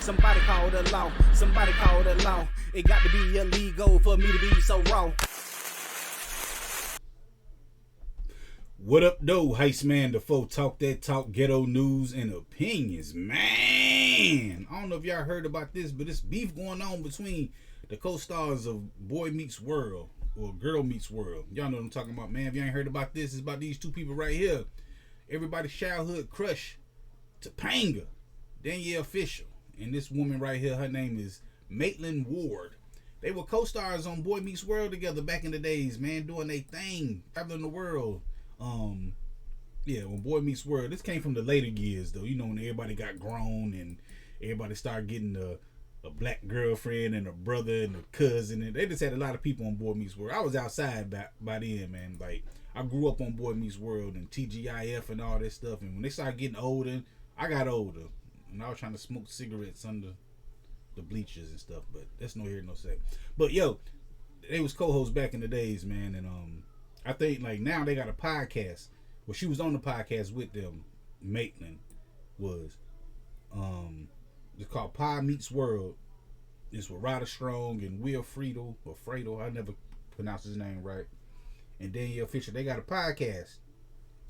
Somebody call the law. Somebody call the law. It got to be illegal for me to be so wrong. What up, though? Heist man, the foe talk that talk, ghetto news and opinions. Man, I don't know if y'all heard about this, but it's beef going on between the co-stars of Boy Meets World or Girl Meets World. Y'all know what I'm talking about, man. If you ain't heard about this, it's about these two people right here. Everybody's childhood crush, Topanga, Danielle Fishel, and this woman right here, her name is Maitland Whud. They were co-stars on Boy Meets World together back in the days, man, doing their thing, traveling the world. Yeah, when Boy Meets World, this came from the later years though. You know, when everybody got grown and everybody started getting a black girlfriend and a brother and a cousin, and they just had a lot of people on Boy Meets World. I was outside by then, man. Like, I grew up on Boy Meets World and TGIF and all that stuff. And when they started getting older, I got older, and I was trying to smoke cigarettes under the bleachers and stuff. But that's no here, no say. But yo, they was co-hosts back in the days, man, and I think like now they got a podcast. Well, she was on the podcast with them. Maitland was. It's called Pie Meets World. It's with Ryder Strong and Will Friedel or Fredo. I never pronounce his name right. And Danielle Fishel. They got a podcast,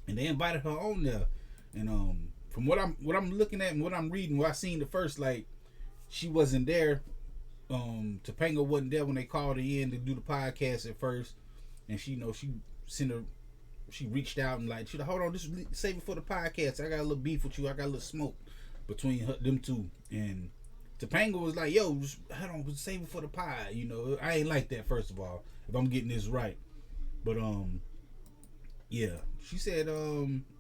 and they invited her on there. And from what I'm looking at and what I'm reading, what I seen the first, like, she wasn't there. Topanga wasn't there when they called her in to do the podcast at first. And she reached out and like, hold on, just save it for the podcast. I got a little beef with you. I got a little smoke between them two. And Topanga was like, yo, just hold on, just save it for the pie. You know, I ain't like that, first of all, if I'm getting this right. But yeah, she said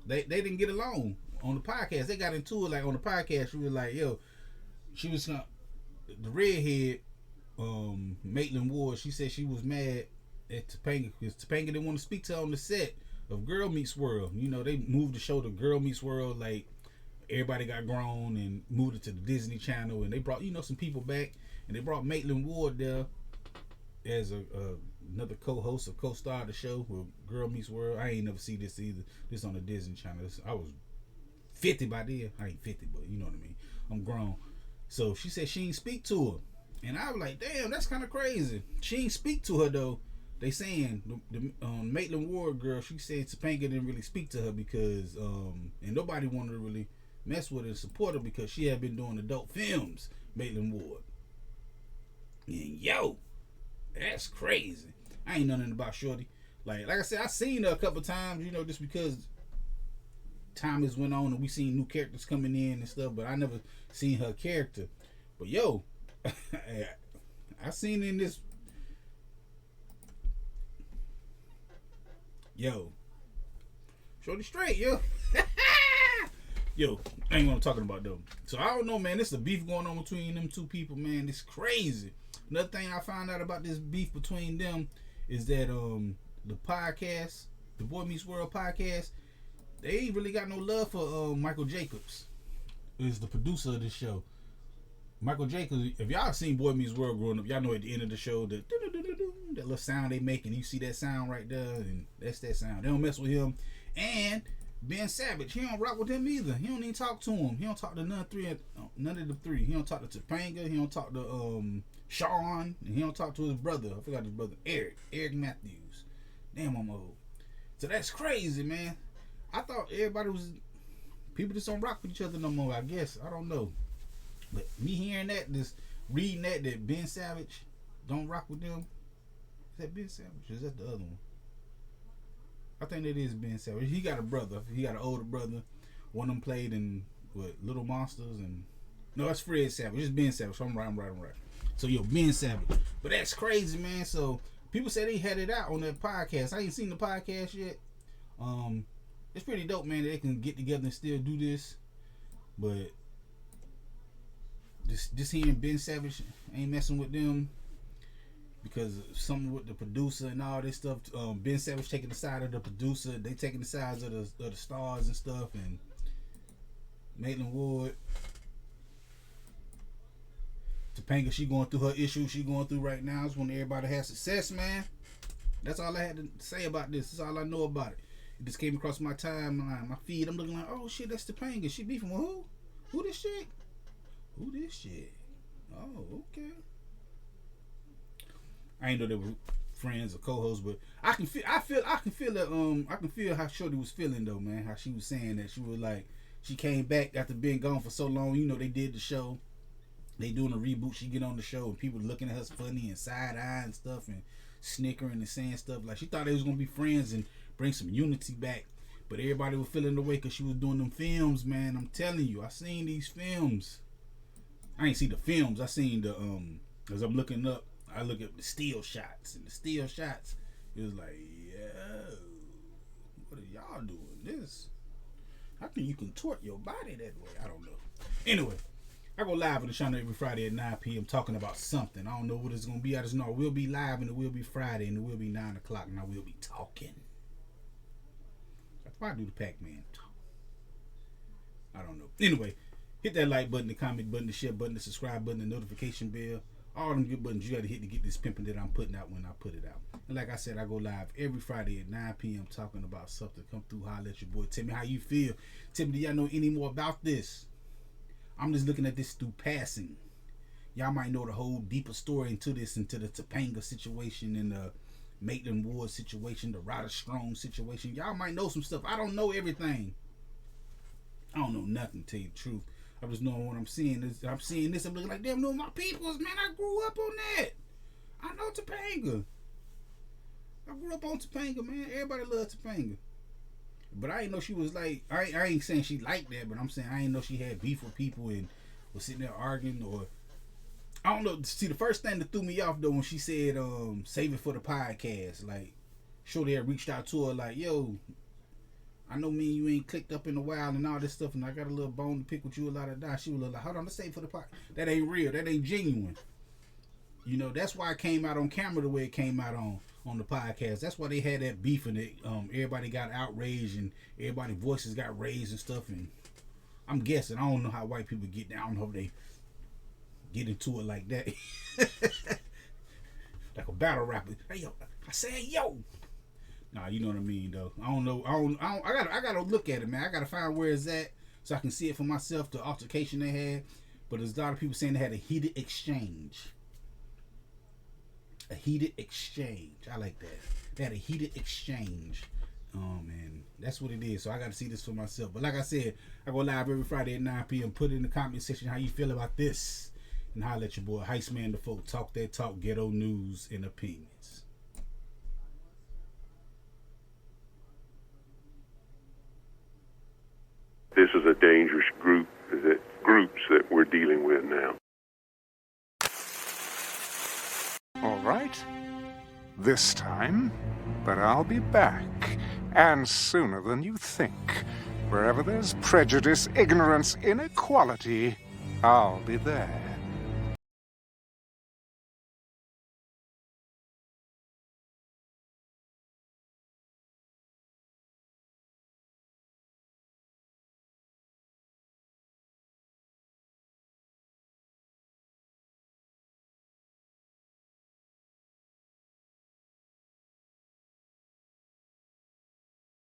they didn't get along on the podcast. They got into it like on the podcast. She was like, yo, she was the redhead, Maitland Whud. She said she was mad at Topanga because Topanga didn't want to speak to her on the set of Girl Meets World. You know, they moved the show to Girl Meets World, like everybody got grown and moved it to the Disney Channel, and they brought, you know, some people back, and they brought Maitland Whud there as another co-host or co-star of the show with Girl Meets World. I ain't never see this either. This on the Disney Channel. I was 50 by then. I ain't 50, but you know what I mean. I'm grown. So she said she ain't speak to her, and I was like, damn, that's kind of crazy. She ain't speak to her though. They saying the Maitland Whud girl, she said Topanga didn't really speak to her because and nobody wanted to really mess with her and support her because she had been doing adult films, Maitland Whud. And yo, that's crazy. I ain't know nothing about Shorty. Like I said, I seen her a couple times, you know, just because time has went on and we seen new characters coming in and stuff, but I never seen her character. But yo, I seen in this. Yo, Shorty straight, yo. Yo, I ain't what I'm talking about though. So I don't know, man. This is a beef going on between them two people, man. It's crazy. Another thing I found out about this beef between them is that the podcast, the Boy Meets World podcast, they ain't really got no love for Michael Jacobs, who's the producer of this show. Michael Jacobs, if y'all seen Boy Meets World growing up, y'all know at the end of the show that little sound they make, and you see that sound right there, and that's that sound. They don't mess with him. And Ben Savage, he don't rock with him either. He don't even talk to him. He don't talk to none of the three. He don't talk to Topanga. He don't talk to Sean, and he don't talk to his brother. I forgot his brother, Eric Matthews. Damn, I'm old. So that's crazy, man. I thought everybody was, people just don't rock with each other no more, I guess. I don't know. But me hearing that, just reading that Ben Savage don't rock with them. Is that Ben Savage? Or is that the other one? I think that is Ben Savage. He got a brother. He got an older brother. One of them played in Little Monsters, and no, that's Fred Savage. It's Ben Savage. So I'm right. So yo, Ben Savage. But that's crazy, man. So people say they had it out on that podcast. I ain't seen the podcast yet. It's pretty dope, man, that they can get together and still do this. But just hearing Ben Savage ain't messing with them because of something with the producer and all this stuff. Ben Savage taking the side of the producer, they taking the sides of the stars and stuff, and Maitland Whud, Topanga, she going through her issues she going through right now. It's when everybody has success, man. That's all I had to say about this. That's all I know about it. It just came across my timeline, my feed. I'm looking like, oh shit, that's Topanga. She beefing with who? Who this shit? Who this shit? Oh, okay. I ain't know they were friends or co-hosts, but I can feel how Shorty was feeling though, man. How she was saying that she was like, she came back after being gone for so long. You know, they did the show. They doing a reboot. She get on the show and people looking at her funny and side eye and stuff and snickering and saying stuff like she thought they was gonna be friends and bring some unity back. But everybody was feeling the way because she was doing them films, man. I'm telling you, I seen these films. I ain't seen the films. I seen the as I'm looking up, I look at the still shots, and the still shots, it was like, yo, what are y'all doing this? How can you contort your body that way? I don't know. Anyway, I go live on the channel every Friday at 9 p.m. talking about something. I don't know what it's going to be. I just know it will be live, and it will be Friday, and it will be 9 o'clock, and I will be talking. That's why I do the Pac-Man talk. I don't know. Anyway, hit that like button, the comment button, the share button, the subscribe button, the notification bell. All them good buttons you got to hit to get this pimping that I'm putting out when I put it out. And like I said, I go live every Friday at 9 p.m. talking about something. Come through, holler at your boy. Tell me how you feel. Tell me, do y'all know any more about this? I'm just looking at this through passing. Y'all might know the whole deeper story into this, into the Topanga situation and the Maitland Ward situation, the Ryder Strong situation. Y'all might know some stuff. I don't know everything. I don't know nothing, to tell you the truth. I'm just knowing what I'm seeing. I'm seeing this. I'm looking like, damn, no, my peoples, man. I grew up on that. I know Topanga. I grew up on Topanga, man. Everybody loves Topanga. But I ain't know she was like, I ain't saying she liked that, but I'm saying I ain't know she had beef with people and was sitting there arguing or, I don't know. See, the first thing that threw me off, though, when she said, save it for the podcast, like, Shorty had reached out to her like, yo, I know me and you ain't clicked up in a while and all this stuff, and I got a little bone to pick with you a lot of die. She was like, hold on, let's save it for the podcast. That ain't real. That ain't genuine. You know, that's why it came out on camera the way it came out on the podcast. That's why they had that beef and it, everybody got outraged and everybody's voices got raised and stuff. And I'm guessing, I don't know how white people get down. I don't know if they get into it like that. Like a battle rapper. Hey, yo, I said, yo. Nah, you know what I mean, though. I don't know. I gotta look at it, man. I gotta find where it's at so I can see it for myself, the altercation they had. But there's a lot of people saying they had a heated exchange. A heated exchange. I like that. They had a heated exchange. And that's what it is. So I gotta see this for myself. But like I said, I go live every Friday at 9 p.m. Put it in the comment section how you feel about this. And holler at your boy, Heist Man the Folk. Talk that talk, ghetto news and opinions. This is a dangerous groups that we're dealing with now. All right. This time, but I'll be back, and sooner than you think. Wherever there's prejudice, ignorance, inequality, I'll be there.